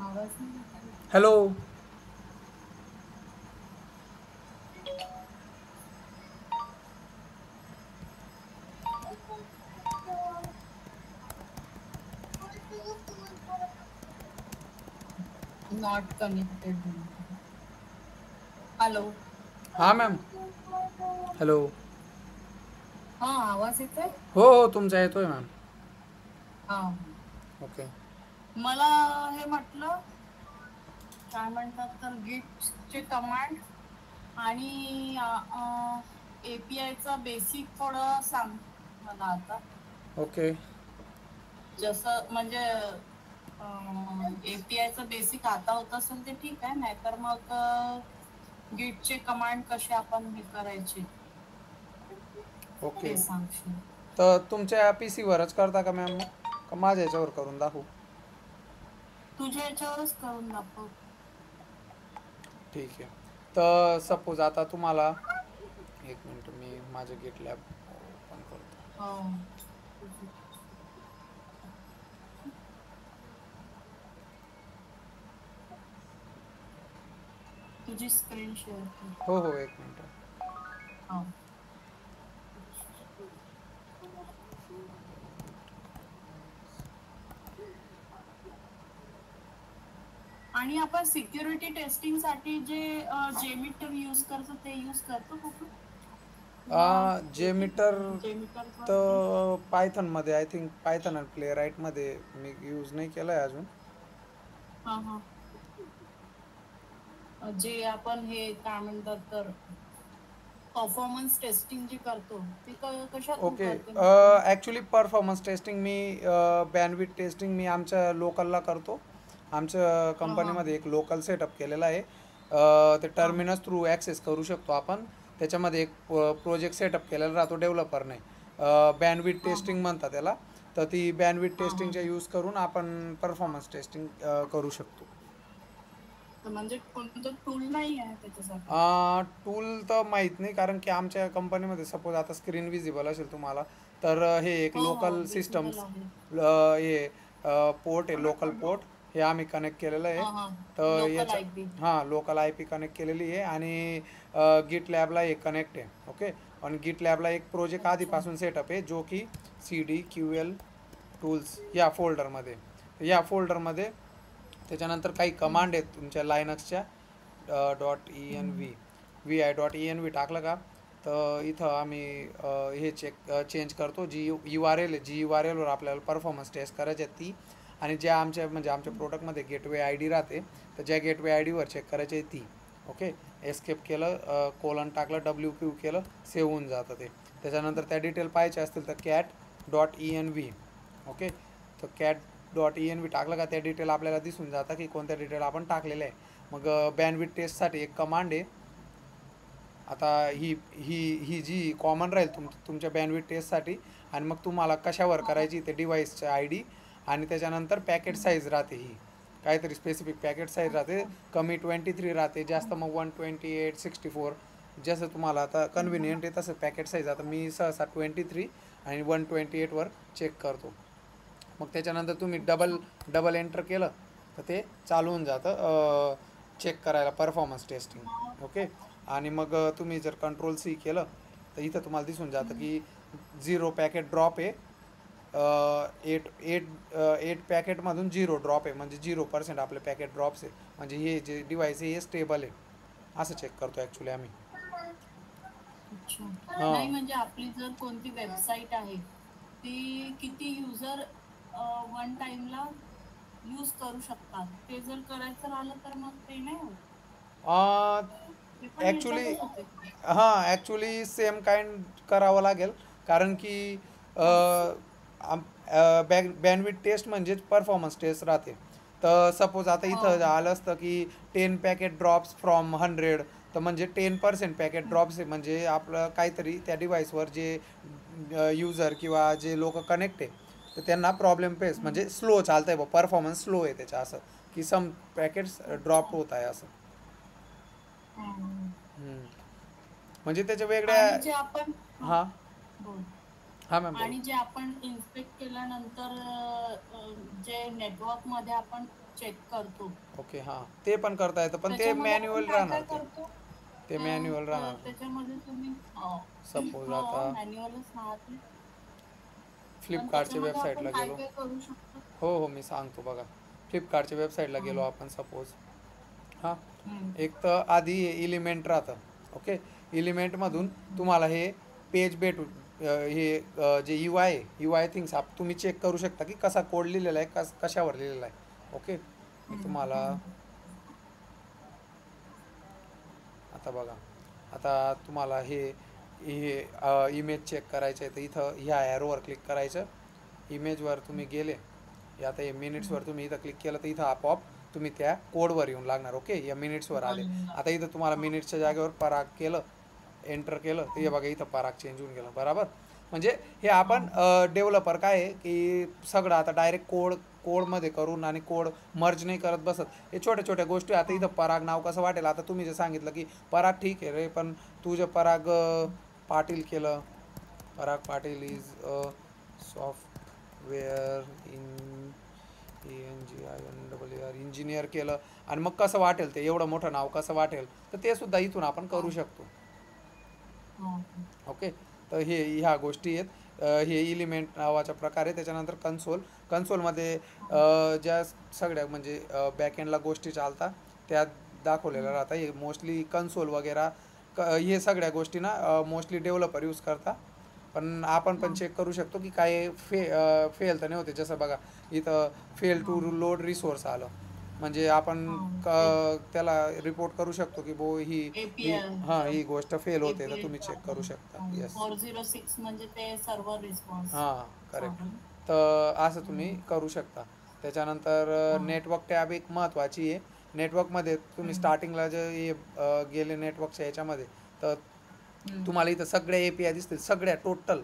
आवाज नाही येत आहे. हॅलो. Not connected. हॅलो. हां मॅम. हॅलो. हा आवाज येतोय. हो हो तुमचा येतोय मॅम. हा ओके. मला हे म्हटलं काय म्हणतात तर गिटचे कमांड आणि एपीआयचा बेसिक थोडं सांग मला आता. ओके. जसं म्हणजे एपीआयचा बेसिक आता होत असेल ते ठीक आहे, नाहीतर मग गिटचे कमांड कसे आपण हे करायचे ओके. ते सांगशील. तर तुमच्या पी सीवरच करता का मॅम, का माझ्या याच्यावर करून दाखवू? तुझ्या याच्यावरच करून दाखव. ठीक आहे. तर सपोज आता तुम्हाला एक मिनट, मी माझे गेट लॅब ओपन करतो. हो. तुझी स्क्रीन शेअर कर. हो हो एक मिनट. हा. आणि आपण सिक्युरिटी टेस्टिंग साठी जे जेमीटर यूज करतो ते यूज करतो कुठून? तुला जे येते मीटर जेमीटर बद्दल? तर पायथनमध्ये, आय थिंक पायथन आणि प्ले राईटमध्ये मी यूज नाही केलं आहे अजून. हा हा. जे आपण हे काय म्हणतात तर परफॉर्मन्स टेस्टिंग जे करतो ते कशातून ओके. करते मग तुम्ही? ॲक्च्युली परफॉर्मन्स टेस्टिंग मी बँडविड्थ टेस्टिंग मी आमच्या लोकलला करतो. आमच्या हा हा कंपनीमध्ये एक लोकल सेटअप केलेला आहे. ते हा टर्मिनस थ्रू ॲक्सेस करू शकतो आपण. त्याच्यामध्ये एक प्रोजेक्ट सेटअप केलेला राहतो डेव्हलपरने. बँडविड्थ हा हा. टेस्टिंग म्हणतात त्याला. तर ती बँडविड्थ हा हा. टेस्टिंगचा यूज करून आपण परफॉर्मन्स टेस्टिंग करू शकतो. तर म्हणजे कोणतं टूल नाही आहे त्याच्यासाठी? टूल तर माहीत नाही, कारण की आमच्या कंपनीमध्ये सपोज आता स्क्रीन विजिबल असेल तुम्हाला, तर हे एक हो हो लोकल विजिबल सिस्टम्स, आहे. हे पोर्ट आहे, लोकल पोर्ट हे आम्ही कनेक्ट केलेलं आहे. हा हा. तर लोकल याच्या आय पी. हां लोकल आय पी कनेक्ट केलेली आहे. आणि गिट लॅबला एक कनेक्ट आहे. ओके. आणि गिट लॅबला एक प्रोजेक्ट अच्छा. आधीपासून सेटअप आहे, जो की C D Q L tools या फोल्डरमध्ये, या फोल्डरमध्ये त्याच्यानंतर काही हम्म. कमांड आहेत तुमच्या लायनक्सच्या. Dot E N hmm. V V I dot E N V टाकलं का, तर इथं आम्ही हे चेंज करतो. जी यू आर एल आहे, जी यू आर एलवर आपल्याला परफॉर्मन्स टेस्ट करायची आहे ती, आणि ज्या आमच्या म्हणजे आमच्या प्रोडक्टमध्ये गेटवे आय डी राहते, तर ज्या गेटवे आय डीवर चेक करायची आहे ती. ओके. एस्केप केलं, कोलन टाकलं, डब्ल्यू क्यू केलं, सेव्ह होऊन जातं ते. त्याच्यानंतर त्या डिटेल पाहायचे असतील तर cat dot E N V. Okay. तर cat dot E N V टाकलं का त्या डिटेल आपल्याला दिसून जातं की कोणत्या डिटेल आपण टाकलेल्या आहे. मग बँडविड्थ टेस्टसाठी एक कमांड आहे. आता ही ही ही जी कॉमन राहील तुमच्या बँडविड्थ टेस्टसाठी. आणि मग तुम्हाला कशावर हा हा. करायची ते डिव्हाइसचं आय डी, आणि त्याच्यानंतर पॅकेट हम्म. साईज राहते ही. काहीतरी स्पेसिफिक पॅकेट साईज राहते. अच्छा. कमी 23 राहते, जास्त हम्म. मग 128 64. जसं तुम्हाला आता हम्म. कन्व्हिनियंट आहे तसं पॅकेट साईज. आता मी सहसा 23 आणि 128वर चेक करतो. मग त्याच्यानंतर तुम्ही डबल अच्छा. डबल एंटर केलं तर ते चालू होऊन जातं चेक करायला परफॉर्मन्स टेस्टिंग. ओके. आणि मग तुम्ही जर कंट्रोल सी केलं तर इथं तुम्हाला दिसून जातं हम्म. की 0 पॅकेट ड्रॉप आहे. एट एट एट पॅकेटमधून 0 ड्रॉप आहे, म्हणजे 0% आपले पॅकेट ड्रॉप्स आहे. म्हणजे हे जे डिव्हाइस आहे हे स्टेबल आहे, असं चेक करतो ॲक्च्युली आम्ही. अच्छा. नाही हां. म्हणजे आपली जर कोणती वेबसाईट आहे ती किती युजर वन टाइमला यूज करू शकतात, ते जर करायचं राहिलं तर मग ते नाही होत. ते पण ॲक्च्युली ह्याच्यातच होते का? हां ॲक्च्युली सेम काइंड करावं लागेल, कारण की बँडविड्थ टेस्ट म्हणजेच परफॉर्मन्स टेस्ट राहते. तर सपोज आता हो इथं हो. आलं असतं की 10 पॅकेट ड्रॉप्स फ्रॉम 100, तर म्हणजे 10% पॅकेट हम्म. ड्रॉप्स आहे, म्हणजे आपलं काहीतरी त्या डिव्हाइसवर जे युजर किंवा जे लोक कनेक्ट आहे तर त्यांना प्रॉब्लेम फेस, हम्म. म्हणजे स्लो चालतं आहे बा, परफॉर्मन्स स्लो आहे त्याच्या, असं की सम पॅकेट्स ड्रॉप अच्छा. होत आहे असं. हम्म. हम्म. म्हणजे त्याच्या वेगळ्या. आणि जे आपण हा, हां. बोल. हां मॅम बोला. आणि जे आपण इन्स्पेक्ट केल्यानंतर जे नेटवर्क मध्ये आपण चेक करतो. ओके, हां, ते पण करता येतं, पण ते त्याच्यामध्ये आपण मॅन्युअल काय काय राहणार ते. करतो? ते मॅन्युअल राहणार. त्याच्यामध्ये तुम्ही सपोज हो, आता मॅन्युअलच राहते. पण फ्लिपकार्टच्या त्याच्यामध्ये आपण वेबसाईटला काय गेलो. काय करू शकतो? हो, हो, मी सांगतो बघा. फ्लिपकार्टच्या वेबसाईटला गेलो हं, आपण सपोज. हां, हं, एक तर आधी इलिमेंट राहतं. ओके, इलिमेंटमधून तुम्हाला हे पेज भेटून हे जे यू आय आहे, यू आय थिंग्स तुम्ही चेक करू शकता की कसा कोड लिहिलेला आहे, कशावर लिहिलेला आहे. ओके, मी हं, तुम्हाला हं, आता बघा, आता तुम्हाला हे हे इमेज चेक करायचं आहे, तर इथं ह्या ॲरोवर क्लिक करायचं. इमेजवर तुम्ही गेले, हे आता हे मिनिट्सवर हं. तुम्ही इथं क्लिक केलं तर इथं आपोआप तुम्ही त्या कोडवर येऊन लागणार. ओके, या मिनिट्सवर आले. बरोबर. आता इथं तुम्हाला हां, मिनिट्सच्या जागेवर पराग केलं, एंटर केलं, तर हे हं, बघा इथं पराग चेंज होऊन गेलं. बरोबर, म्हणजे हे हां, आपण डेव्हलपर काय आहे की सगळं आता डायरेक्ट कोडमध्ये करून आणि कोड मर्ज नाही करत बसत. हे छोट्या छोट्या गोष्टी. आता हां, इथं पराग नाव कसं वाटेल, आता तुम्ही जे सांगितलं की पराग ठीक आहे रे, पण तू जे पराग पाटील केलं, Parag Patil is a software ENGINER engineer केलं, आणि मग कसं वाटेल ते एवढं मोठं नाव कसं वाटेल, तर ते सुद्धा इथून आपण करू हां, शकतो. हां, ओके, तर हे ह्या गोष्टी आहेत. हे इलिमेंट नावाचा प्रकार आहे. त्याच्यानंतर कन्सोलमध्ये हां, ज्या सगळ्या म्हणजे बॅकएंडला गोष्टी चालतात त्या दाखवलेल्या हं, राहतात. हे मोस्टली कन्सोल वगैरे हे सगळ्या गोष्टी ना मोस्टली डेव्हलपर यूज करतात. पण आपण पण हां, चेक करू शकतो की काय फेल तर नाही होते. जसं बघा इथं फेल टू हां, लोड रिसोर्स आलं, म्हणजे आपण हां. ते त्याला रिपोर्ट करू शकतो की बो ही एपीआय हां, ही गोष्ट फेल होते, तर एपीआय तुम्ही चेक करू शकता. येस, 406 म्हणजे ते सर्व्हर रिस्पॉन्स हां, करेक्ट. झालं. तर असं तुम्ही हं, करू शकता. त्याच्यानंतर हां, नेटवर्क टॅब एक महत्त्वाची आहे. नेटवर्कमध्ये तुम्ही हं, स्टार्टिंगला जे हे गेले नेटवर्कच्या याच्यामध्ये, तर हं, तुम्हाला इथं सगळ्या ए पी आय दिसतील, सगळ्या टोटल.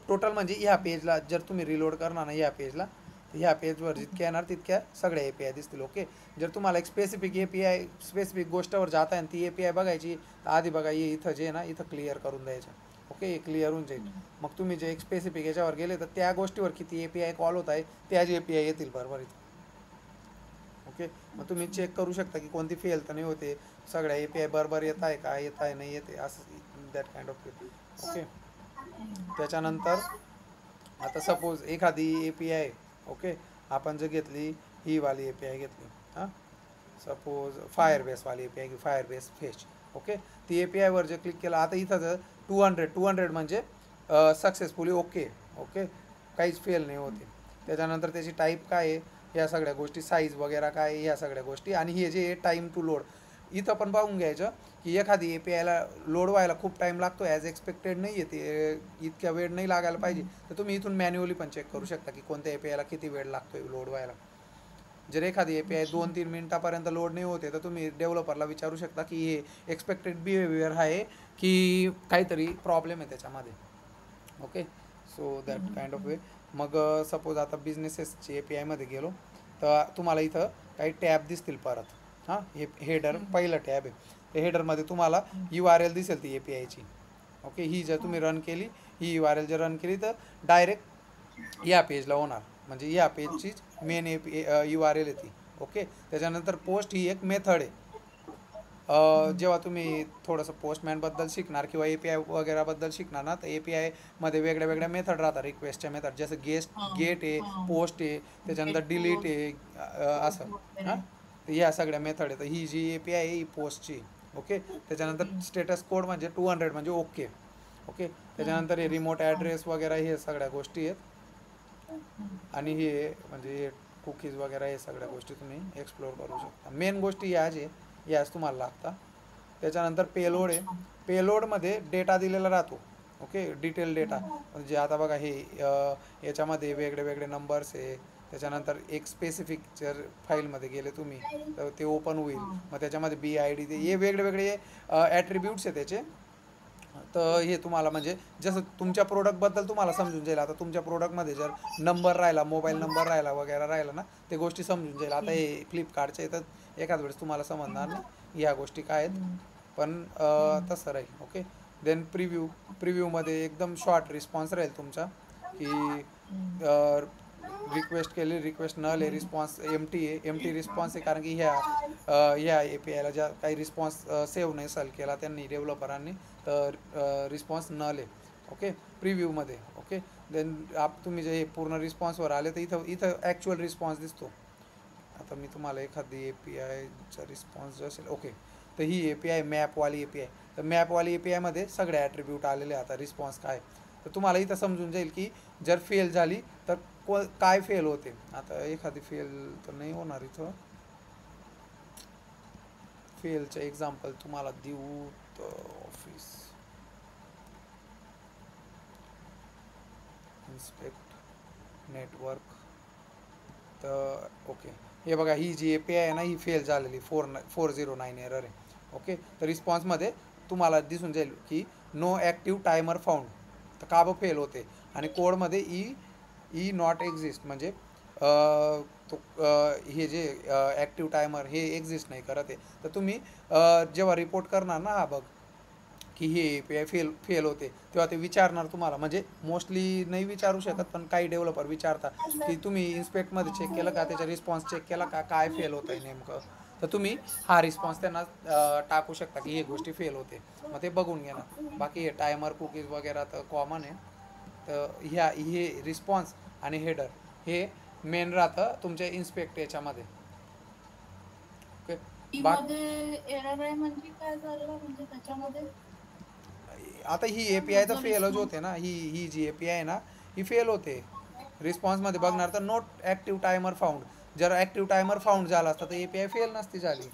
टोटल म्हणजे ह्या पेजला जर तुम्ही रिलोड करणार ना ह्या पेजला, तर ह्या पेजवर हं, जितक्या येणार तितक्या सगळ्या ए पी आय दिसतील. ओके, जर तुम्हाला एक स्पेसिफिक ए हं, पी आय स्पेसिफिक गोष्टावर जाता आणि ती ए पी आय बघायची, तर आधी बघा हे इथं जे आहे ना इथं क्लिअर करून द्यायचं. ओके, हे क्लिअर होऊन जाईल. हं. मग तुम्ही जे एक स्पेसिफिक याच्यावर गेले, तर त्या गोष्टीवर किती ए पी आय कॉल होत आहे त्याच ए पी आय येतील बरोबर इथं. ओके, मग तुम्ही अच्छा. चेक करू शकता की कोणती फेल तर नाही होते, सगळ्या ए पी आय बरोबर येत आहे का, येत आहे नाही येते, असं दॅट काइंड ऑफ. ओके, हं, त्याच्यानंतर आता सपोज एखादी ए पी आय, ओके, आपण जर घेतली ही वाली ए पी आय घेतली, हां, सपोज हं, फायरबेसवाली A P I, Firebase fetch. Okay, ती ए पी आयवर जे क्लिक केलं, आता इथं जर 200 म्हणजे सक्सेसफुली ओके. ओके, काहीच फेल नाही होते. त्याच्यानंतर त्याची टाईप काय आहे, ह्या सगळ्या गोष्टी, साईज वगैरे काय आहे, ह्या सगळ्या गोष्टी, आणि हे जे टाईम टू लोड, इथं पण पाहून घ्यायचं की एखादी ए पी आयला लोड व्हायला खूप टाईम लागतो, ॲज एक्सपेक्टेड नाही आहे ते, इतक्या वेळ नाही लागायला पाहिजे. हं, तर तुम्ही इथून मॅन्युअली पण चेक करू शकता की कोणत्या ए पी आयला किती वेळ लागतो लोड व्हायला. जर एखादी ए पी आय अच्छा. 2-3 मिनिटापर्यंत लोड नाही होते, तर तुम्ही डेव्हलपरला विचारू शकता की हे एक्सपेक्टेड बिहेवियर आहे की काहीतरी प्रॉब्लेम आहे त्याच्यामध्ये. ओके, सो हं, दॅट काइंड ऑफ हं, वे. मग सपोज आता बिझनेसेसची ए पी आयमध्ये गेलो, तर तुम्हाला इथं काही टॅब दिसतील परत. हां, हे हेडर हं, पहिलं टॅब आहे. त्या हेडरमध्ये तुम्हाला हं. यू आर एल दिसेल ती ए पी आयची. ओके, ही जर तुम्ही हां, रन केली, ही यू आर एल जर रन केली, तर डायरेक्ट या पेजला होणार, म्हणजे या पेजचीच main A P U R L आहे ती. ओके, त्याच्यानंतर पोस्ट ही एक मेथड आहे. हं. जेव्हा तुम्ही थोडंसं पोस्टमॅनबद्दल शिकणार किंवा ए पी आय वगैरेबद्दल शिकणार ना, तर ए पी आयमध्ये वेगळ्या वेगळ्या मेथड राहतात रिक्वेस्टच्या मेथड, जसं हां, गेट आहे, हां. पोस्ट आहे, गेट त्याच्यानंतर डिलीट पोस्ट आहे, असं. हां, वगैरे. तर ह्या सगळ्या मेथड आहे. तर ही जी ए पी आय आहे ही पोस्टची. ओके, त्याच्यानंतर हं, स्टेटस कोड म्हणजे 200 म्हणजे ओके. ओके, हं. त्याच्यानंतर हे रिमोट हां, ॲड्रेस वगैरे हे सगळ्या गोष्टी आहेत. हं. आणि हे म्हणजे कुकीज वगैरे हे सगळ्या गोष्टी तुम्ही एक्सप्लोअर करू शकता. मेन गोष्टी याच आहे, याच तुम्हाला लागतात. त्याच्यानंतर पेलोड आहे. अच्छा. पेलोडमध्ये डेटा दिलेला राहतो. ओके, डिटेल डेटा, हं, म्हणजे आता बघा हे याच्यामध्ये वेगळे वेगळे नंबर्स आहे. त्याच्यानंतर एक स्पेसिफिक जर फाईलमध्ये गेले तुम्ही, तर ते ओपन होईल. हां, मग त्याच्यामध्ये बी आय डी ते हे हं. वेगळे वेगळे ॲट्रिब्यूट्स आहे त्याचे. तर हे तुम्हाला म्हणजे जसं तुमच्या प्रोडक्टबद्दल तुम्हाला समजून जाईल. आता तुमच्या प्रोडक्टमध्ये जर नंबर राहिला, मोबाईल हं, नंबर राहिला वगैरे राहिला ना, ते गोष्टी समजून जाईल. आता हं, हे फ्लिपकार्टचे येतात, एखाद वेळेस तुम्हाला समजणार हं, नाही ह्या गोष्टी काय आहेत, हं, पण हं. तसं राहील. ओके, देन प्रिव्ह्यूमध्ये एकदम शॉर्ट रिस्पॉन्स राहील तुमचा की हं. रिक्वेस्ट केली, रिक्वेस्ट नल आहे, रिस्पॉन्स एमटी आहे. एमटी रिस्पॉन्स आहे कारण की ह्या APIला ज्या काही रिस्पॉन्स सेव्ह नसेल केला त्यांनी डेव्हलपरांनी, तर रिस्पॉन्स नल आहे. ओके, प्रिव्ह्यूमध्ये. ओके, देन तुम्ही जे पूर्ण रिस्पॉन्सवर आले तर इथं इथं ॲक्च्युअल रिस्पॉन्स दिसतो. आता मी तुम्हाला एखादी APIचा रिस्पॉन्स जो असेल, ओके, तर ही API मॅपवाली API. तर मॅपवाली APIमध्ये सगळे ॲट्रिब्यूट आलेले. आता रिस्पॉन्स काय, तर तुम्हाला इथं समजून जाईल की जर फेल झाली तर काय फेल होते. आता एखादी फेल तर नाही होणार इथं. फेलचं एक्झाम्पल तुम्हाला देऊ तर ऑफिस इन्स्पेक्ट नेटवर्क. तर ओके, हे बघा, ही जी API आहे ना, ही फेल झालेली 409 एरर आहे. ओके, तर रिस्पॉन्समध्ये तुम्हाला दिसून जाईल की नो ॲक्टिव्ह टायमर फाउंड. तर का बं फेल होते, आणि कोडमध्ये ई नॉट एक्झिस्ट म्हणजे हे जे ॲक्टिव्ह टायमर हे एक्झिस्ट नाही करत आहे. तर तुम्ही जेव्हा रिपोर्ट करणार ना हा बघ की हे API फेल होते, तेव्हा ते विचारणार तुम्हाला. म्हणजे मोस्टली नाही विचारू शकत, पण काही डेव्हलपर विचारतात की तुम्ही इन्स्पेक्टमध्ये चेक केलं का, त्याचा रिस्पॉन्स चेक केला का, काय फेल होतं आहे नेमकं. तर तुम्ही हा रिस्पॉन्स त्यांना टाकू शकता की हे गोष्टी फेल होते, मग ते बघून घेणार. बाकी हे टायमर कुकीज वगैरे तर कॉमन आहे. तर हे रिस्पॉन्स आणि हेडर हे मेन राहतं तुमच्या इन्स्पेक्ट याच्यामध्ये. ओके, मध्ये एरर आहे म्हणजे काय झालं, म्हणजे त्याच्यामध्ये आता ही API तर फेलच होते ना. ही जी API आहे ना, ही फेल होते. रिस्पॉन्समध्ये बघणार तर नोट ॲक्टिव्ह टायमर फाउंड. जर ॲक्टिव्ह टायमर फाउंड झाला असता तर API फेल नसती झाली.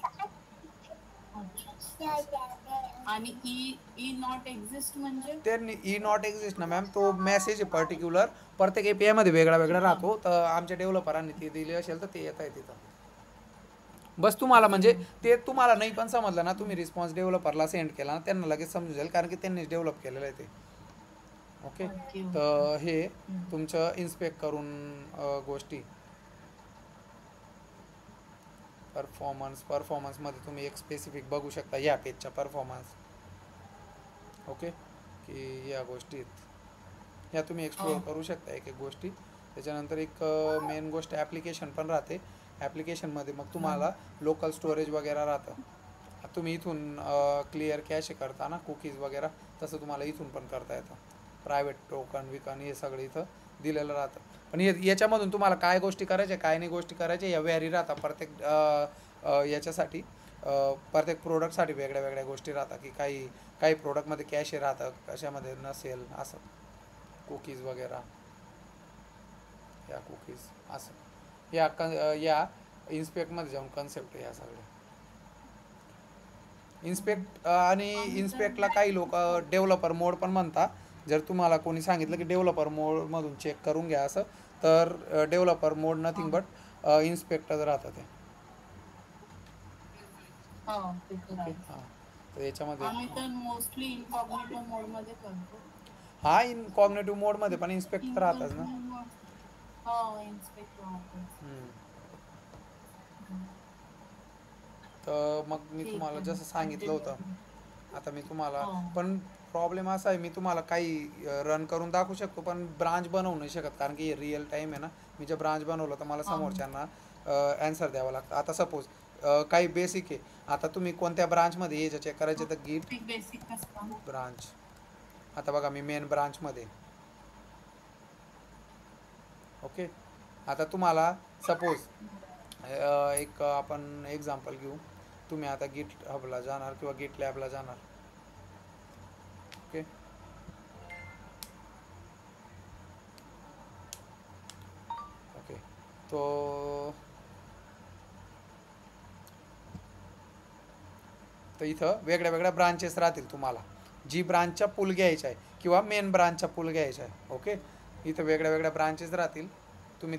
आणि ई नॉट एक्झिस्ट म्हणजे ते ई नॉट एक्झिस्ट ना मॅम, तो मेसेज आहे पर्टिक्युलर, प्रत्येक API मध्ये वेगळा वेगळा राहतो. तर आमच्या डेव्हलपरांनी ते दिले असेल तर ते येत आहे तिथं. बस तुम्हाला म्हणजे ते तुम्हाला नाही पण समजलं ना, तुम्ही रिस्पॉन्स डेव्हलपरला सेंड केला ना, त्यांना लगेच समजून जाईल कारण की त्यांनीच डेव्हलप केलेलं आहे ते. ओके, तर हे तुमचं इन्स्पेक्ट करून गोष्टी. परफॉर्मन्समध्ये तुम्ही एक स्पेसिफिक बघू शकता या पेजचा परफॉर्मन्स. ओके, की या गोष्टीत या तुम्ही एक्सप्लोअर करू शकता एक एक गोष्टी. त्याच्यानंतर एक मेन गोष्ट ॲप्लिकेशन पण राहते. ॲप्लिकेशनमध्ये मग तुम्हाला लोकल स्टोरेज वगैरे राहतं. तुम्ही इथून क्लिअर कॅशे करता ना कुकीज वगैरे, तसं तुम्हाला इथून पण करता येतं. प्रायव्हेट टोकन विकन हे सगळं इथं दिलेलं राहतं. पण याच्यामधून तुम्हाला काय गोष्टी करायच्या काय नाही गोष्टी करायच्या या व्हॅरी राहतात प्रत्येक याच्यासाठी. प्रत्येक प्रोडक्टसाठी वेगळ्या वेगळ्या गोष्टी राहतात की काही काही प्रोडक्टमध्ये कॅशे राहतं, कशामध्ये नसेल, असं कुकीज वगैरे. या कुकीज असं या इन्स्पेक्टमध्ये जाऊन कन्सेप्ट आहे या सगळ्या. इन्स्पेक्ट आणि इन्स्पेक्टला काही लोक डेव्हलपर मोड पण म्हणतात. जर तुम्हाला कोणी सांगितलं की डेव्हलपर मोडमधून चेक करून घ्या असं, तर डेव्हलपर मोड नथिंग बट इन्स्पेक्टच राहतं ते. हां, हां, तर याच्यामध्ये आम्ही तर मोस्टली इनकॉग्निटो मोड मध्ये करतो. हा, इनकॉग्निटिव्ह मोडमध्ये पण इन्स्पेक्ट राहतच ना. इन्स्पेक्ट राहतो. तर मग मी तुम्हाला जसं सांगितलं होतं, आता मी तुम्हाला पण प्रॉब्लेम असा आहे, मी तुम्हाला काही रन करून दाखवू शकतो पण ब्रांच बनवू नाही शकत कारण की रिअल टाईम आहे ना. मी जे ब्रांच बनवलं तर मला समोरच्यांना ॲन्सर द्यावं लागतं. आता सपोज काही बेसिक आहे, आता तुम्ही कोणत्या ब्रांचमध्ये हे जे चेक करायचे तर गिट बेसिक ब्रांच. आता बघा मी मेन ब्रांचमध्ये. ओके, आता तुम्हाला सपोज एक आपण एक्झाम्पल घेऊ. तुम्ही आता गिट हबला जाणार किंवा गिट लॅबला जाणार. ओके, ओके, तर इथं वेगळ्या वेगळ्या ब्रांचेस राहतील तुम्हाला. जी ब्रांचचा पूल घ्यायचा आहे किंवा मेन ब्रांचचा पूल घ्यायचा आहे. ओके, इथं वेगळ्या वेगळ्या ब्रांचेस राहतील. तुम्ही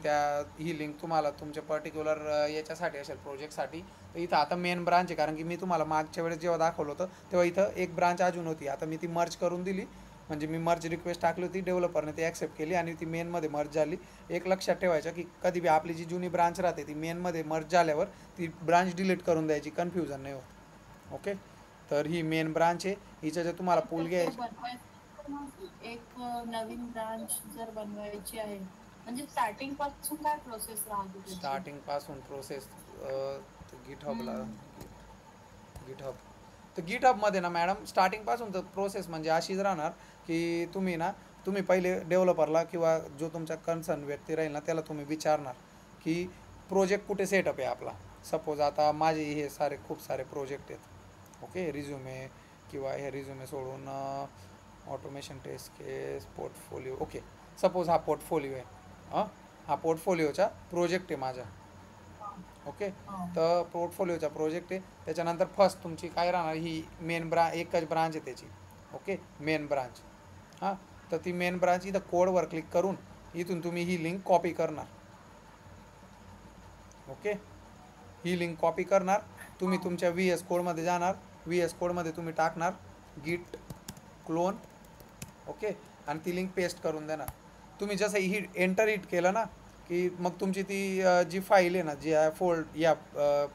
ही लिंक तुम्हाला तुमच्या पर्टिक्युलर याच्यासाठी असेल प्रोजेक्टसाठी. तर इथं आता मेन ब्रांच आहे कारण की मी तुम्हाला मागच्या वेळेस जेव्हा दाखवलं होतं तेव्हा इथं एक ब्रांच अजून होती. आता मी ती मर्ज करून दिली, म्हणजे मी मर्ज रिक्वेस्ट टाकली होती, डेव्हलपरने ती ॲक्सेप्ट केली आणि ती मेनमध्ये मर्ज झाली. एक लक्षात ठेवायचं की कधी बी आपली जी जुनी ब्रांच राहते ती मेनमध्ये मर्ज झाल्यावर ती ब्रांच डिलीट करून द्यायची, कन्फ्युजन नाही होत. ओके, तर ही मेन ब्रांच आहे. हिचं जर तुम्हाला पूल घ्यायचं एक नवीन ब्रांच जर बनवायची आहे म्हणजे स्टार्टिंग पासून काय प्रोसेस राहते त्याची? स्टार्टिंग पासून प्रोसेस गिटहबला हम्म. गिटहब तर गिटहबमध्ये ना मॅडम स्टार्टिंग पासून तर प्रोसेस म्हणजे अशीच राहणार की तुम्ही पहिले डेव्हलपरला किंवा जो तुमचा कन्सर्न व्यक्ती राहील ना त्याला तुम्ही विचारणार की प्रोजेक्ट कुठे सेटअप आहे आपला. सपोज आता माझे हे खूप सारे प्रोजेक्ट आहेत. ओके, रिझ्युमे किंवा हे रिझ्युमे सोडून ऑटोमेशन टेस्ट केस पोर्टफोलिओ. ओके, सपोज हा पोर्टफोलिओ आहे. हां, हा पोर्टफोलिओचा प्रोजेक्ट आहे माझा. हा. ओके, हा. तर पोर्टफोलिओचा प्रोजेक्ट आहे. त्याच्यानंतर फर्स्ट तुमची काय राहणार, ही एकच ब्रांच आहे त्याची. Okay, main branch. हां, तर ती मेन ब्रांच इथं कोडवर क्लिक करून इथून तुम्ही ही लिंक कॉपी करणार. ओके, ही लिंक कॉपी करणार. तुम्ही हा. तुमच्या व्ही एस कोडमध्ये जाणार. व्ही एस कोडमध्ये तुम्ही टाकणार गिट क्लोन. ओके, आणि ती लिंक पेस्ट करून देणार. तुम्ही जसं एंटर हिट केलं ना की मग तुमची ती जी फाईल आहे ना, जी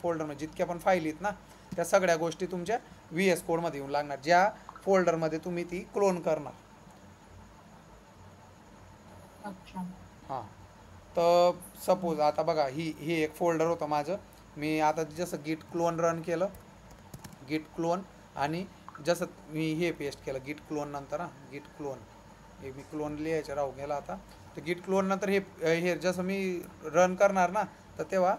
फोल्डरमध्ये जितक्या पण फाईल आहेत ना, त्या सगळ्या गोष्टी तुमच्या व्ही एस कोडमध्ये येऊन लागणार, ज्या फोल्डरमध्ये तुम्ही ती क्लोन करणार. अच्छा. हां, तर सपोज आता बघा ही एक फोल्डर होतं माझं. मी आता जसं गिट क्लोन रन केलं, गिट क्लोन, आणि जसं मी हे पेस्ट केलं गिट क्लोन नंतर. गिट क्लोन हे मी क्लोन लिहायचं राहू गेला आता. तर गिट क्लोन नंतर हे जसं मी रन करणार ना, तर तेव्हा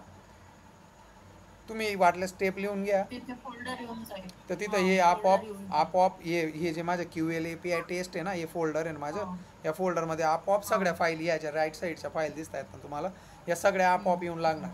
तुम्ही वाटलं स्टेप लिहून घ्या. तिथे फोल्डर येऊन जाईल. तर तिथं हा, हे फोल्डर येऊन जाईल. आपोआप हे जे माझं QL API टेस्ट आहे ना, हे फोल्डर आहे ना हा. माझं. या फोल्डरमध्ये आपोआप हा. सगळ्या फाईल याच्या राईट साईडच्या फाईल दिसत आहेत ना तुम्हाला, या सगळ्या आपोआप येऊन लागणार.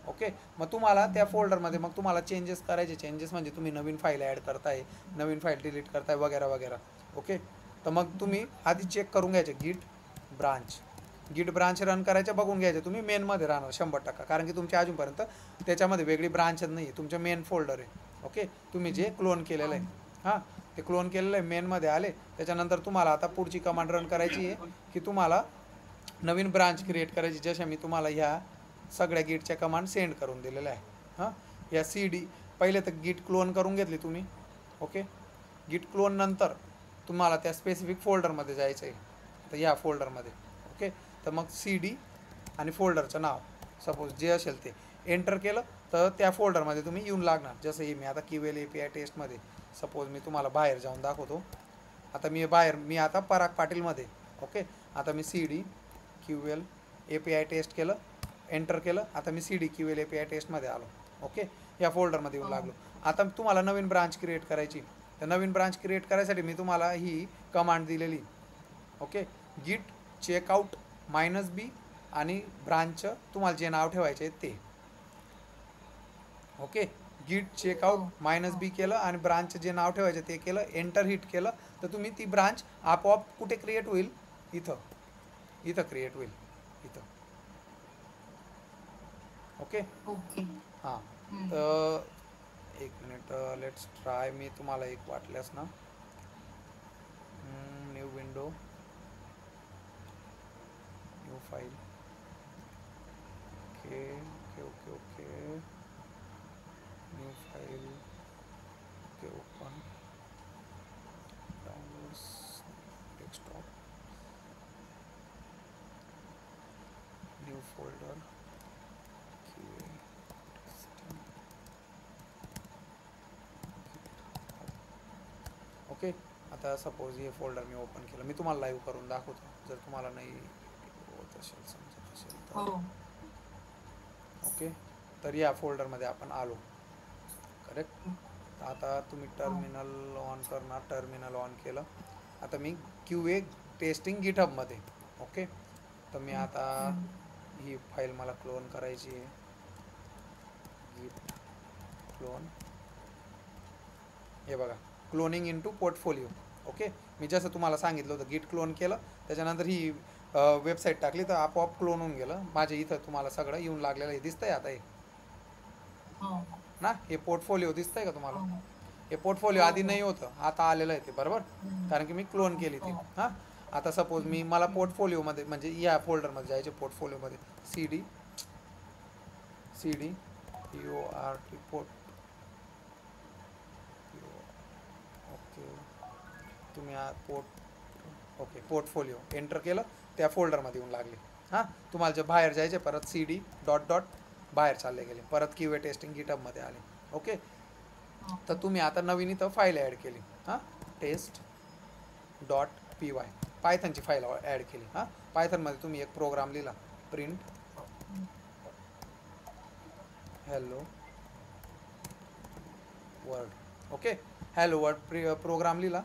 ओके, मग तुम्हाला त्या फोल्डरमध्ये मग तुम्हाला चेंजेस करायचे. चेंजेस म्हणजे तुम्ही नवीन फाईल ॲड करताय, नवीन फाईल डिलीट करताय, वगैरे वगैरे. ओके, तर मग तुम्ही आधी चेक करून घ्यायचे गिट ब्रांच रन करायच्या बघून घ्यायचे. तुम्ही मेनमध्ये राहणार 100%, कारण की तुमच्या अजूनपर्यंत त्याच्यामध्ये वेगळी ब्रांचच नाही आहे, तुमचं मेन फोल्डर आहे. ओके, तुम्ही जे क्लोन केलेलं आहे, हां, ते क्लोन केलेलं आहे मेनमध्ये आले. त्याच्यानंतर तुम्हाला आता पुढची कमांड रन करायची आहे की तुम्हाला नवीन ब्रांच क्रिएट करायची, जशा मी तुम्हाला ह्या सगळ्या गिटच्या कमांड सेंड करून दिलेल्या आहे. हां, या पहिले तर गिट क्लोन करून घेतली तुम्ही. ओके, गिट क्लोन नंतर तुम्हाला त्या स्पेसिफिक फोल्डरमध्ये जायचं आहे, तर या फोल्डरमध्ये. ओके, तर मग आणि फोल्डरचं नाव सपोज जे असेल ते एंटर केलं तर त्या फोल्डरमध्ये तुम्ही येऊन लागणार. जसं हे मी आता QL API टेस्टमध्ये, सपोज मी तुम्हाला बाहेर जाऊन दाखवतो. आता मी आता पराग पाटीलमध्ये. ओके, आता मी QL API टेस्ट केलं, एंटर केलं. आता मी QL API टेस्टमध्ये आलो. ओके, या फोल्डरमध्ये येऊन लागलो. आता तुम्हाला नवीन ब्रांच क्रिएट करायची. तर नवीन ब्रांच क्रिएट करायसाठी मी तुम्हाला ही कमांड दिलेली. ओके, गिट चेकआउट -B आणि ब्रांचचं तुम्हाला जे नाव ठेवायचे ते. ओके, गिट चेकआउट -B केलं आणि ब्रांचचं जे नाव ठेवायचं ते केलं, एंटर हिट केलं, तर तुम्ही ती ब्रांच आपोआप कुठे क्रिएट होईल, इथं क्रिएट होईल, इथं. ओके. ओके. हां, तर एक मिनिट, लेट्स ट्राय. मी तुम्हाला एक वाटल्यास ना, new window, new file. Okay okay okay okay, new file. Okay, open, downloads, desktop, new folder, okay. आता सपोज हे फोल्डर मी ओपन केलं, मी तुम्हाला लाईव्ह करून दाखवतो, जर तुम्हाला नाही होत असेल, समजत असेल तर. ओके, तर या फोल्डरमध्ये आपण आलो. करेक्ट. आता तुम्ही टर्मिनल ऑन करणार. टर्मिनल ऑन केलं. आता मी QA टेस्टिंग गिटहबमध्ये. ओके, तर मी आता ही फाईल मला क्लोन करायची आहे. गिट क्लोन, हे बघा, क्लोनिंग इनटू पोर्टफोलिओ. ओके, मी जसं तुम्हाला सांगितलं होतं, गिट क्लोन केलं, त्याच्यानंतर ही वेबसाईट टाकली, तर आपोआप क्लोन होऊन गेलं. माझ्या इथं तुम्हाला सगळं येऊन लागलेलं आहे, दिसतंय आता हे ना. हे पोर्टफोलिओ दिसतंय का तुम्हाला? हे पोर्टफोलिओ आधी नाही होतं, आता आलेलं आहे ते, बरोबर, कारण की मी क्लोन केली ती. हां, आता सपोज मला पोर्टफोलिओमध्ये म्हणजे या फोल्डरमध्ये जायचे, पोर्टफोलिओमध्ये CD PORT पोर्ट. ओके, तुम्ही पोर्टफोलिओ एंटर केलं, त्या फोल्डरमध्ये येऊन लागले. हां, तुम्हाला जे बाहेर जायचे परत CD डॉट डॉट बाहेर चालले गेले, परत QA टेस्टिंग गिटहबमध्ये आले. ओके, तर तुम्ही आता नवीन इथं फाईल ॲड केली. हां, टेस्ट डॉट PY पायथनची फाईल ॲड केली. हां, पायथनमध्ये तुम्ही एक प्रोग्राम लिहिला, print hello word. Okay, hello word program लिहिला,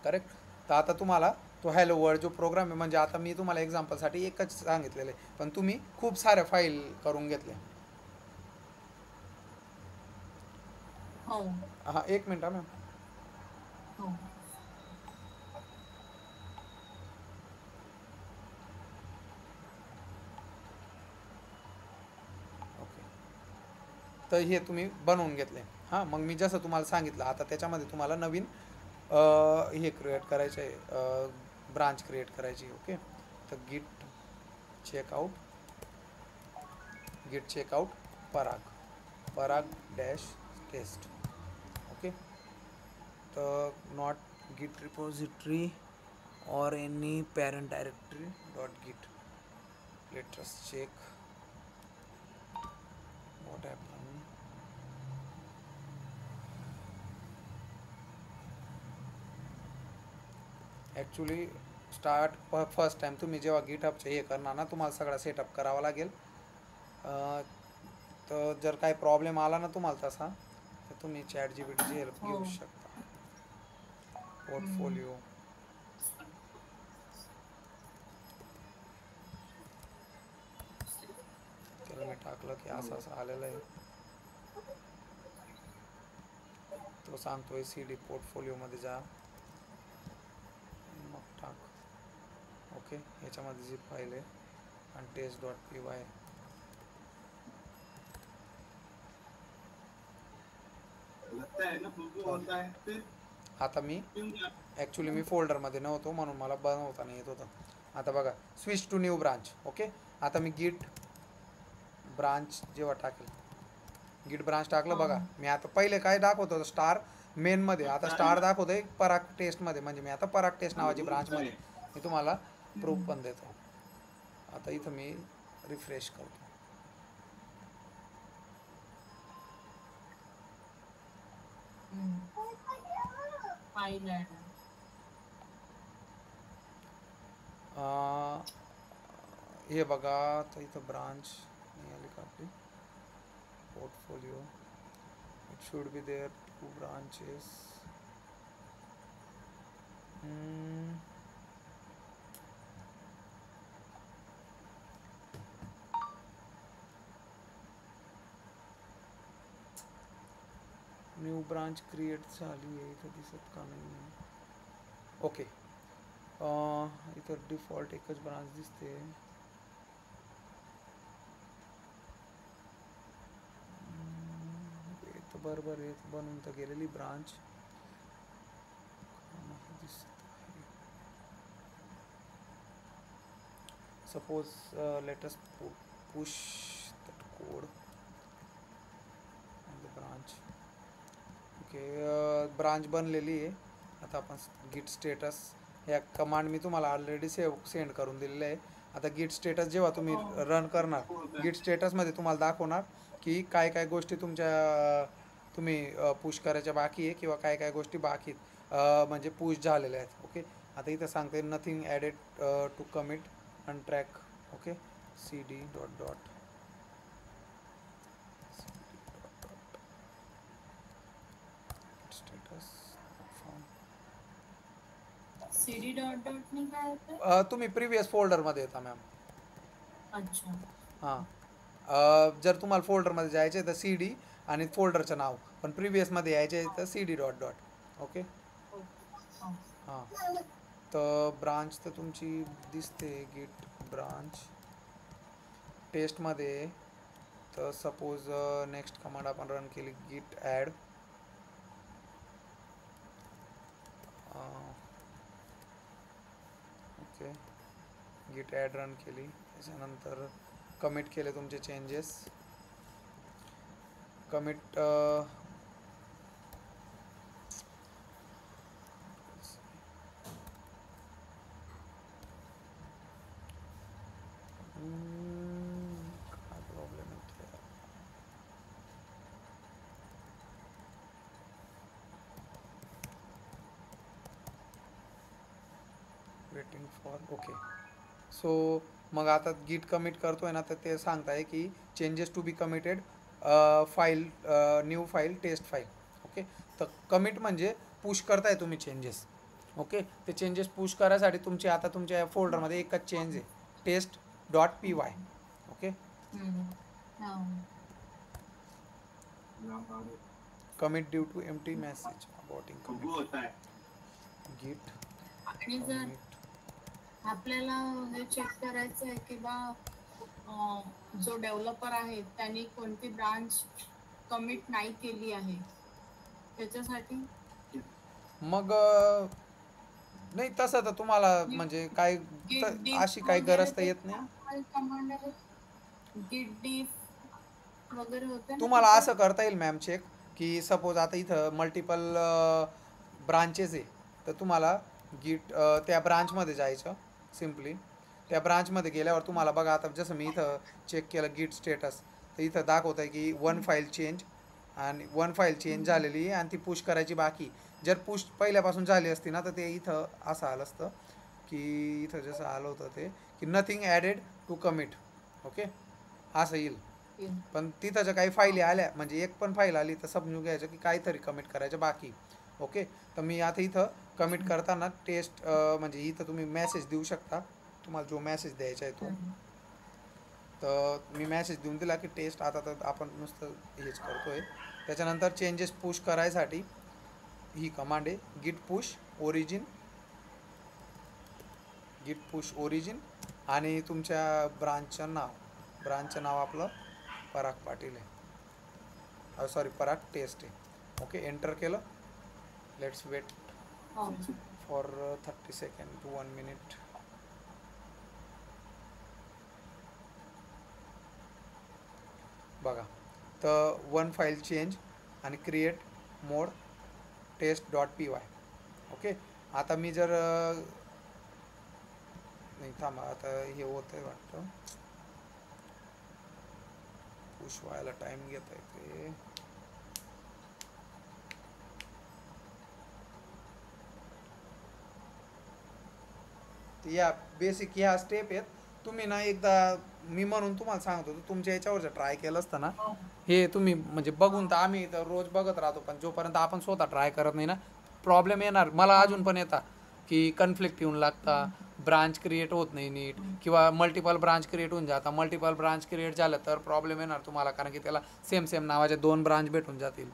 करेक्ट. तर आता तुम्हाला तो हॅलो वर्ड जो प्रोग्राम आहे, म्हणजे आता मी तुम्हाला एक्झाम्पलसाठी एकच सांगितलेलं आहे, पण तुम्ही खूप साऱ्या फाईल करून घेतल्या. हो हां, एक मिनटं मॅम. हो. ओके, तर हे तुम्ही बनवून घेतले. हां, मग मी जसं तुम्हाला सांगितलं, आता त्याच्यामध्ये तुम्हाला नवीन हे क्रिएट करायचं आहे, ब्रांच क्रिएट करायची. ओके, तर गिट चेकआउट पराग डॅश टेस्ट. ओके, तर नॉट गिट repository or any parent directory dot git. Let us check what happened. Actually first time तुम्ही जेव्हा गिटहबचे हे करणार ना, तुम्हाला सगळा सेटअप करावा लागेल. तर जर काही प्रॉब्लेम आला ना तुम्हाला तसा, तर तुम्ही ChatGPTची हेल्प हो. घेऊ शकता. पोर्टफोलिओ त्याला मी टाकलं की असं असं आलेलं आहे. तो सांगतोय CD पोर्टफोलिओमध्ये जा, मग टाक. ओके, याच्यामध्ये जी फाईल आहे आणि टेस्ट डॉट PY. आता मी ॲक्च्युली मी फोल्डरमध्ये नव्हतो म्हणून मला बनवता नाही येत होतं. आता बघा, switch to new branch. Okay, आता मी गिट ब्रांच जेव्हा टाकेल, गिट ब्रांच टाकलं बघा. मी आता पहिले काय दाखवतो स्टार मेनमध्ये, आता स्टार दाखवतोय पराग टेस्टमध्ये, म्हणजे मी आता पराग टेस्ट नावाची ब्रांचमध्ये मी तुम्हाला प्रूफ पण देतो. आता इथं मी रिफ्रेश करतो. File add. हे बघा, तर इथं ब्रांच नाही आली का आपली, portfolio. It should be there 2 branches. New branch create झाली आहे, इथं दिसत का नाही आहे. ओके, इथं डिफॉल्ट एकच ब्रांच दिसते. तर बरोबर आहे, बनवून तर गेलेली ब्रांच दिसत आहे. Suppose let us push that code on the branch. Okay, branch बनलेली आहे. आता आपण गिट स्टेटस या कमांड मी तुम्हाला ऑलरेडी सेंड करून दिलेलं आहे. आता गिट स्टेटस जेव्हा तुम्ही रन करणार, गिट स्टेटसमध्ये तुम्हाला दाखवणार की काय काय गोष्टी तुम्ही पुश करायच्या बाकी आहे, किंवा काय काय गोष्टी बाकी म्हणजे पुश झालेल्या आहेत. ओके, आता इथं सांगते nothing added to commit untrack. Okay, CD dot dot status CD dot dot नी काय होतं? तुम्ही प्रिव्हियस फोल्डरमध्ये येता मॅम. अच्छा. हां, जर तुम्हाला फोल्डरमध्ये जायचे तर CD आणि फोल्डरचं नाव, पण प्रिव्हियसमध्ये यायचे तर CD डॉट डॉट. ओके, हां, तर ब्रांच तर तुमची दिसते गिट ब्रांच टेस्टमध्ये. तर सपोज नेक्स्ट कमांड आपण रन केली, गिट ॲड. ओके, गिट ॲड रन केली, त्याच्यानंतर कमिट केले तुमचे changes. Commit waiting for okay. So मग आता गिट कमिट करतोय ना, तर ते सांगताय की changes to be committed file new file test file. Okay, तर कमिट म्हणजे पुश करताय तुम्ही चेंजेस. ओके, ते चेंजेस पुश करायसाठी तुमचे आता तुमच्या फोल्डरमध्ये एकच चेंज आहे, test dot P Y. Okay, commit due to empty message about in commit git आणि जर आपल्याला हे चेक करायचं आहे की बा जो डेव्हलपर आहे त्यांनी कोणती ब्रांच कमिट नाही केली आहे त्याच्यासाठी. मग नाही तसं तर तुम्हाला म्हणजे काय अशी काही गरज तर येत नाही. कमांड आहे गिट डिफ वगैरे होते ना. तुम्हाला असं करता येईल मॅम चेक की सपोज आता इथं मल्टिपल ब्रांचेस आहे, तर तुम्हाला गिट त्या ब्रांचमध्ये जायचं सिम्पली. त्या ब्रांचमध्ये गेल्यावर तुम्हाला बघा आता जसं मी इथं चेक केलं गिट स्टेटस, तर इथं दाखवत आहे की वन फाईल चेंज, आणि वन फाईल चेंज झालेली आहे आणि ती पुश करायची बाकी. जर पुश पहिल्यापासून झाली असती ना, तर ते इथं असं आलं असतं की इथं जसं आलं होतं ते की nothing added to commit. Okay, असं येईल. पण तिथं ज्या काही फाईली आल्या म्हणजे एक पण फाईल आली तर समजून घ्यायचं की काहीतरी कमिट करायचं बाकी. ओके, तर मी आता इथं कमिट करताना टेस्ट म्हणजे इथं तुम्ही मेसेज देऊ शकता, तुम्हाला जो मेसेज द्यायचा आहे तो. तर मी मेसेज देऊन दिला की टेस्ट. आता तर आपण नुसतं हेच करतोय. त्याच्यानंतर चेंजेस पुश करायसाठी ही कमांड आहे git push origin. Git push origin आणि तुमच्या ब्रांचचं नाव आपलं पराग पाटील आहे, सॉरी पराग टेस्ट आहे. ओके, एंटर केलं. Let's wait for 30 second to 1 minute. बघा, तर वन फाईल चेंज आणि create mode test dot P Y. Okay, आता मी जर नाही थांबा, आता हे होत आहे वाटतं, पुश व्हायला टाईम घेत आहे ते. या बेसिक ह्या स्टेप आहेत. तुम्ही ना एकदा मी म्हणून तुम्हाला सांगतो, तुमच्या याच्यावरचं ट्राय केलं असतं ना, हे तुम्ही म्हणजे बघून तर आम्ही तर रोज बघत राहतो, पण जोपर्यंत आपण स्वतः ट्राय करत नाही ना, प्रॉब्लेम येणार. मला अजून पण येतात की कन्फ्लिक्ट येऊन लागता, ब्रांच क्रिएट होत नाही नीट, किंवा मल्टिपल ब्रांच क्रिएट होऊन जाता. मल्टिपल ब्रांच क्रिएट झालं तर प्रॉब्लेम येणार तुम्हाला, कारण की त्याला सेम सेम नावाच्या 2 ब्रांच भेटून जातील.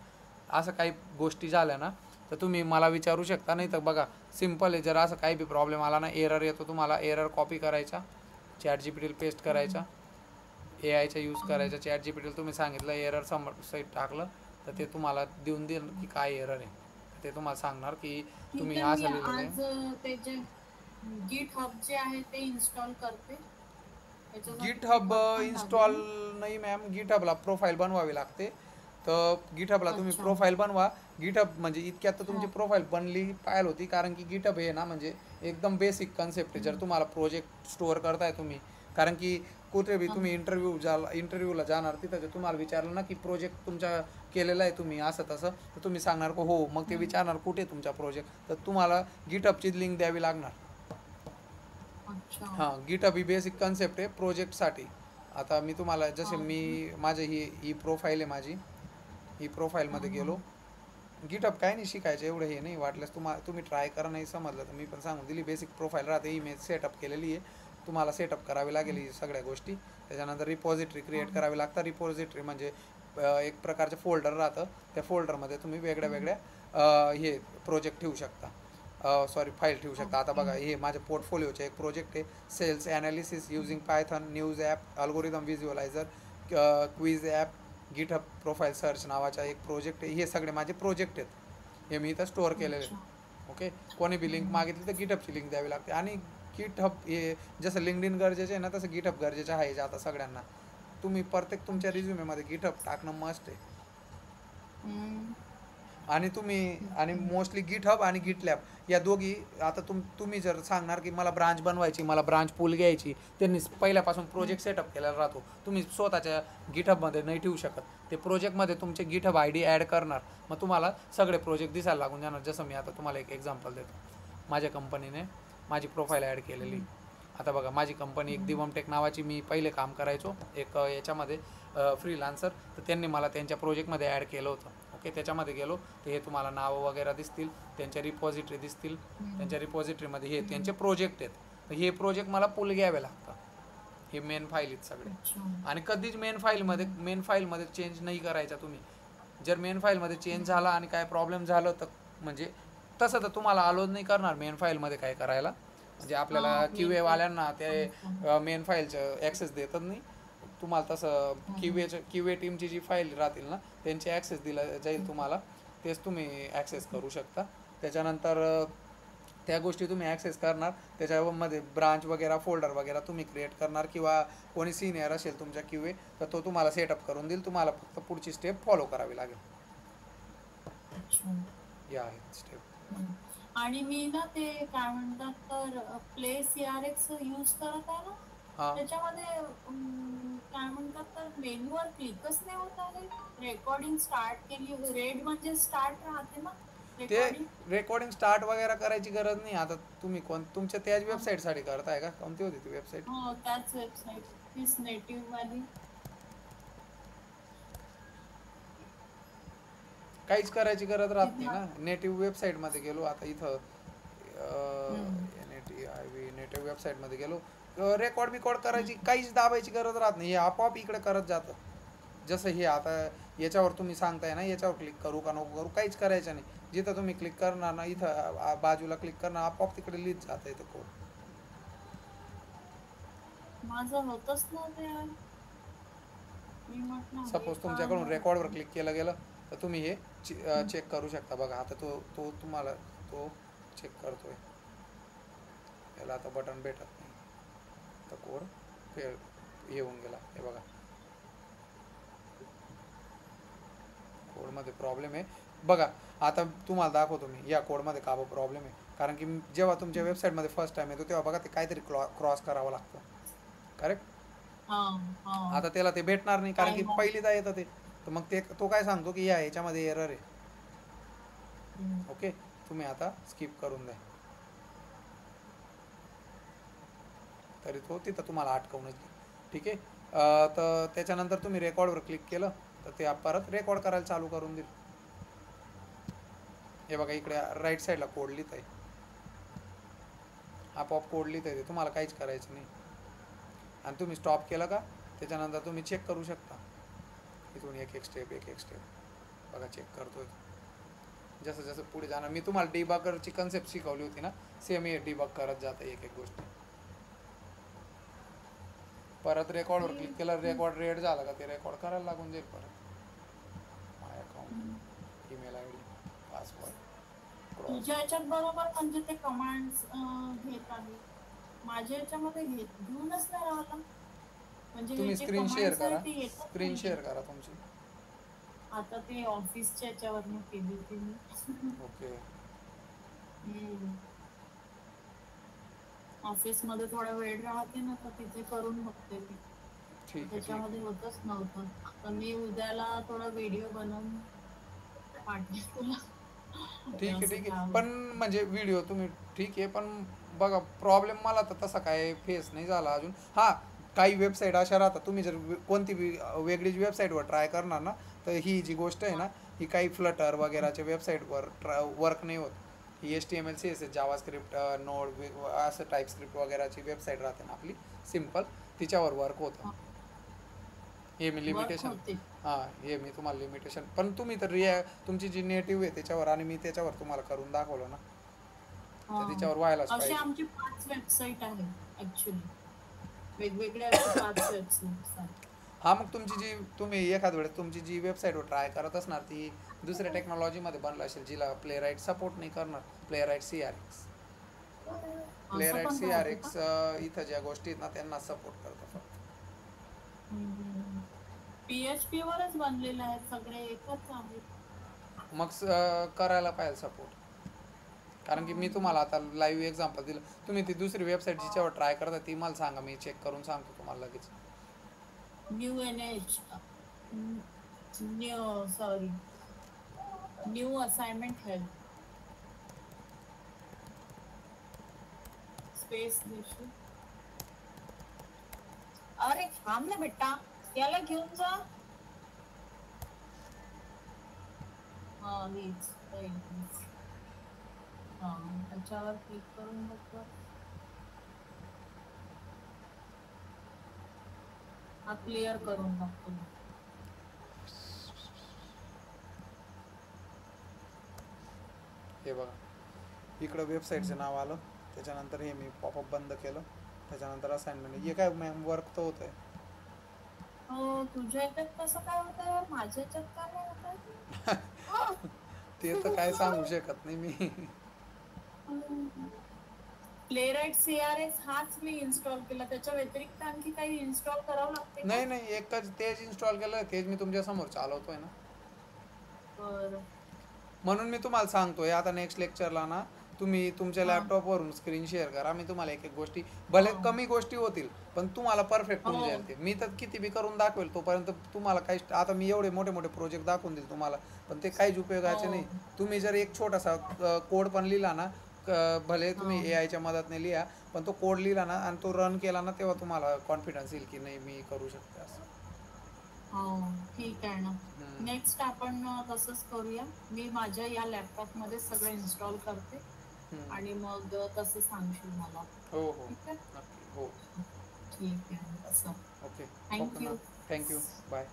असं काही गोष्टी झाल्या ना तर तुम्ही मला विचारू शकता. नाही तर बघा सिम्पल आहे, जर असं काही बी प्रॉब्लेम आला ना, एरर येतो तुम्हाला, एरर कॉपी करायचा, ChatGPTला पेस्ट करायचा, AIचा यूज करायचा. ChatGPTला तुम्ही सांगितलं एरर सहित टाकलं तर ते तुम्हाला देऊन देईल की काय एरर आहे. ते तुम्हाला सांगणार की तुम्ही असं लिहिलेलं आहे. ते जे गिट हब जे आहे ते इन्स्टॉल करते. गिट हब इन्स्टॉल नाही मॅम, गिट हबला प्रोफाईल बनवावी लागते. तर गिट हबला तुम्ही प्रोफाईल बनवा. गिट हब म्हणजे इतक्यात तर तुमची प्रोफाईल बनली पाहिजे होती, कारण की गिट हब हे ना म्हणजे एकदम बेसिक कन्सेप्ट आहे. जर तुम्हाला प्रोजेक्ट स्टोअर करताय तुम्ही, कारण की कुठे बी तुम्ही इंटरव्ह्यूला जाणार, तिथं जर तुम्हाला विचारलं ना की प्रोजेक्ट तुमचा केलेला आहे तुम्ही असं तसं, तर तुम्ही सांगणार की हो. मग ते विचारणार कुठे तुमचा प्रोजेक्ट, तर तुम्हाला गिट हबची लिंक द्यावी लागणार. हां, गिट हब ही बेसिक कन्सेप्ट आहे प्रोजेक्टसाठी. आता मी तुम्हाला जसे माझे ही प्रोफाईल आहे माझी, ही प्रोफाईलमध्ये गेलो. गिट हब काय नाही शिकायचं एवढं हे नाही. वाटल्यास तुम्ही ट्राय करा, नाही समजलं तर मी पण सांगून दिली. बेसिक प्रोफाईल राहते, ही मी सेटअप केलेली आहे. तुम्हाला सेटअप करावी लागेल ही सगळ्या गोष्टी. त्याच्यानंतर रिपॉझिटरी क्रिएट करावी लागतं. रिपॉझिटरी म्हणजे एक प्रकारचं फोल्डर राहतं, त्या फोल्डरमध्ये तुम्ही वेगळ्या वेगळ्या हे प्रोजेक्ट ठेवू शकता, सॉरी फाईल ठेवू शकता. आता बघा, हे माझ्या पोर्टफोलिओचे एक प्रोजेक्ट आहे, sales analysis using Python, news app, algorithm visualiser, quiz app, GitHub profile search नावाचा एक प्रोजेक्ट आहे. हे सगळे माझे प्रोजेक्ट आहेत, हे मी इथं स्टोअर केलेले आहेत. ओके, कोणी बी लिंक मागितली तर गिट हबची लिंक द्यावी लागते. आणि गिट हब हे जसं लिंक्डइन गरजेचं आहे ना, तसं गिट हब गरजेचं आहे आता सगळ्यांना. तुम्ही प्रत्येक तुमच्या रिझ्युमेमध्ये गिट हब टाकणं मस्ट आहे. आणि मोस्टली गिट हब आणि गिट लॅब या दोघी. आता तुम्ही जर सांगणार की मला ब्रांच बनवायची, मला ब्रांच पूल घ्यायची, त्यांनी पहिल्यापासून प्रोजेक्ट सेटअप केलेला राहतो. तुम्ही स्वतःच्या गिट हबमध्ये नाही ठेवू शकत. ते प्रोजेक्टमध्ये तुमचे गिट हब ID ॲड करणार, मग तुम्हाला सगळे प्रोजेक्ट दिसायला लागून जाणार. जसं मी आता तुम्हाला एक एक्झाम्पल देतो. माझ्या कंपनीने माझी प्रोफाईल ॲड केलेली. आता बघा माझी कंपनी एक दिवम टेक नावाची, मी पहिले काम करायचो एक याच्यामध्ये फ्रीलान्सर, तर त्यांनी मला त्यांच्या प्रोजेक्टमध्ये ॲड केलं होतं. ओके, त्याच्यामध्ये गेलो तर हे तुम्हाला नावं वगैरे दिसतील, त्यांच्या रिपॉझिटरी दिसतील. त्यांच्या रिपॉझिटरीमध्ये हे त्यांचे प्रोजेक्ट आहेत. तर हे प्रोजेक्ट मला पुल घ्यावे लागतं. हे मेन फाईल आहेत सगळे. आणि कधीच मेन फाईलमध्ये चेंज नाही करायचा तुम्ही. जर मेन फाईलमध्ये चेंज झाला आणि काय प्रॉब्लेम झालं तर म्हणजे तसं तर तुम्हाला अलोज नाही करणार मेन फाईलमध्ये काय करायला. म्हणजे आपल्याला QA वाल्यांना ते मेन फाईलचं ॲक्सेस देतच नाही. तुम्हाला तसं QA टीमची जी फाईल राहतील ना त्यांची ॲक्सेस दिला जाईल तुम्हाला, तेच तुम्ही ॲक्सेस करू शकता. त्याच्यानंतर त्या गोष्टी तुम्ही ॲक्सेस करणार, त्याच्यामध्ये ब्रांच वगैरे फोल्डर वगैरे तुम्ही क्रिएट करणार, किंवा कोणी सिनियर असेल तुमच्या QA तर तो तुम्हाला सेटअप करून देईल. तुम्हाला फक्त पुढची स्टेप फॉलो करावी लागेल. या आहेत स्टेप. आणि मी ना ते काय म्हणतात तर प्ले CRX यूज करत आहे ना, त्याच्यामध्ये काय म्हणतात तर मेनूवर क्लिकच नाही होत आहे. रेकॉर्डिंग स्टार्ट केली, रेड म्हणजे स्टार्ट राहते ना ते रेकॉर्डिंग स्टार्ट वगैरे करायची गरज नाही. आता तुम्ही तुमच्या त्याच वेबसाईटसाठी करताय का? कोणती होती ती वेबसाईट? हो, त्याच वेबसाईट, तीच नेटिव्ह वाली. काहीच करायची गरज राहत नाही ना. नेटिव्ह वेबसाईटमध्ये गेलो, आता इथं नेटिव्ह वेबसाईटमध्ये गेलो, रेकॉर्ड बिकॉर्ड करायची काहीच दाबायची गरज राहत नाही. हे आपोआप इकडे करत जातं. जसं हे आता याच्यावर तुम्ही सांगताय ना, याच्यावर क्लिक करू का नको करू, काहीच करायचं नाही. जिथं तुम्ही क्लिक करणार ना, इथं बाजूला क्लिक करणार, आपोआप तिकडे लिहित जातं इथं कोड. माझं होतच नव्हतं. सपोज तुमच्याकडून रेकॉर्डवर क्लिक केलं गेलं तर तुम्ही हे चेक करू शकता. बघा आता तो तुम्हाला तो चेक करतोय, याला आता बटन भेटत नाही, तर कोड फेल येऊन गेला. हे बघा कोडमध्ये प्रॉब्लेम आहे. बघा आता तुम्हाला दाखवतो मी या कोडमध्ये का प्रॉब्लेम आहे. कारण की जेव्हा तुमच्या वेबसाईटमध्ये फर्स्ट टाइम येतो तेव्हा बघा ते काहीतरी क्रॉस करावं लागतं, करेक्ट? आता त्याला ते भेटणार नाही कारण की पहिलीदा येतं ते. तर मग तो काय सांगतो की या ह्याच्यामध्ये एरर आहे. ओके, तुम्ही आता स्किप करून द्या. तरी तो तिथं तुम्हाला अटकवूनच घे. ठीक आहे. तर त्याच्यानंतर तुम्ही रेकॉर्डवर क्लिक केलं तर ते परत रेकॉर्ड करायला चालू करून देईल. हे बघा इकडे राईट साईडला कोड लिहित आहे, आपोआप कोड लिहित आहे. ते तुम्हाला काहीच करायचं नाही. आणि तुम्ही स्टॉप केलं का त्याच्यानंतर तुम्ही चेक करू शकता इथून एक एक स्टेप. बघा चेक करतोय. जसं जसं पुढे जाणार, मी तुम्हाला डिबगरची कन्सेप्ट शिकवली होती ना, सेम हे डिबग करत जातं एक एक गोष्ट. परत रेकॉर्डवर क्लिक केलं, रेकॉर्ड रेड झालं का ते रेकॉर्ड करायला लागून जाईल. परत माय अकाउंट, ईमेल ID, पासवर्ड. तुझ्या याच्यात बरोबर म्हणजे ते कमांड्स घेत आहे, माझ्या याच्यामध्ये घेऊनच नाही राहिला. म्हणजे तुम्ही स्क्रीन शेअर करा तुमची. आता ते ऑफिसच्या याच्यावरनं केली होती मी. ओके. ऑफिस मध्ये थोडा वेळ राहते ना, तर तिथे करून बघते मी. त्याच्यामध्ये होतच नव्हतं. तर मी उद्याला थोडा व्हिडिओ बनवून पाठवेल तुला. ठीक आहे. पण म्हणजे व्हिडिओ तुम्ही ठीक आहे, पण बघा प्रॉब्लेम मला तर तसा काय फेस नाही झाला अजून. हां, काही वेबसाईट अशा राहतात, तुम्ही जर कोणती वेगळीच वेबसाईटवर ट्राय करणार ना, तर ही जी गोष्ट आहे ना, ही काही फ्लटर वगैरेच्या वेबसाईटवर वर्क नाही होत. ही HTML CSS जावास्क्रिप्ट नोड असं टाईपस्क्रिप्ट वगैरेची वेबसाईट राहते ना आपली सिम्पल, तिच्यावर वर्क होतं. हे मी लिमिटेशन, हे मी तुम्हाला लिमिटेशन, पण तुम्ही तर तुमची जी नेटिव्ह आहे त्याच्यावर आणि मी त्याच्यावर तुम्हाला करून दाखवलं ना, तर त्याच्यावर व्हायलाच पाहिजे. आमची 5 वेबसाईट आहे ऍक्च्युली, वेगवेगळ्या 5 वेबसाईट. हा, मग तुम्ही एखाद वेळेस तुमची जी वेबसाईटवर ट्राय करत असणार ती दुसऱ्या टेक्नॉलॉजीमध्ये बनला असेल, जिला प्लेराईट सपोर्ट नाही करणार. प्लेराईट CRX इथं ज्या गोष्टी आहेत ना त्यांना सपोर्ट करतो फक्त. PHP वरच बनलेले आहेत सगळे, एकच आहे. मग करायला पाहिजे सपोर्ट. कारण की मी तुम्हाला आता लाईव्ह एक्झाम्पल दिलं. तुम्ही ती दुसरी वेबसाईट जिच्यावर ट्राय करता ती मला सांगा, मी चेक करून सांगतो तुम्हाला लगेच. New assignment help. स्पेस देशील? अरे थांब ना बेटा, याला घेऊन जा. हा हीच हीच. हा त्याच्यावर क्लिक करून बघ. हा क्लिअर करून टाकतो. हे बघा, इकडं वेबसाईटचं नाव आलं, त्याच्यानंतर हे मी पॉपअप बंद केलं, त्याच्यानंतर असाइनमेंट. हे काय मॅम वर्क तर होत आहे. हो तुझ्या ह्याच्यात कसं काय होतंय, माझ्या ह्याच्यात का नाही होतंय? ते तर काय सांगू शकत नाही मी. प्लेराईट CRS हाच मी इन्स्टॉल केला, त्याच्या व्यतिरिक्त आणखी काही इन्स्टॉल करावं लागते का? नाही नाही, एकच तेच इन्स्टॉल केलं, तेच मी तुमच्या समोर चालवतोय ना. बरं. म्हणून मी तुम्हाला सांगतोय आता नेक्स्ट लेक्चरला ना, तुम्ही तुमच्या हा लॅपटॉपवरून स्क्रीन शेअर करा. मी तुम्हाला एक एक गोष्टी, हा भले कमी गोष्टी होतील पण तुम्हाला परफेक्ट होऊन हो जाईल ते. मी तर किती बी करून दाखवेल तोपर्यंत तुम्हाला काही, आता मी एवढे मोठे मोठे प्रोजेक्ट दाखवून देईल तुम्हाला, पण ते काहीच उपयोगाचे नाही. हो तुम्ही जर एक छोटासा कोड पण लिहिला ना, भले तुम्ही हो AI च्या मदतीने लिहा, पण तो कोड लिहिला ना आणि तो रन केला ना, तेव्हा तुम्हाला कॉन्फिडन्स येईल की नाही मी करू शकते असं. हो ठीक आहे ना. हम्म. नेक्स्ट आपण तसंच करूया. मी माझ्या या लॅपटॉप मध्ये सगळं इन्स्टॉल करते हम्म. आणि मग तसं सांगशील मला. हो हो ठीक आहे. नक्की हो. ठीक आहे तसं. Okay. Okay thank you. Ma'am, thank you, bye.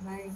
Bye.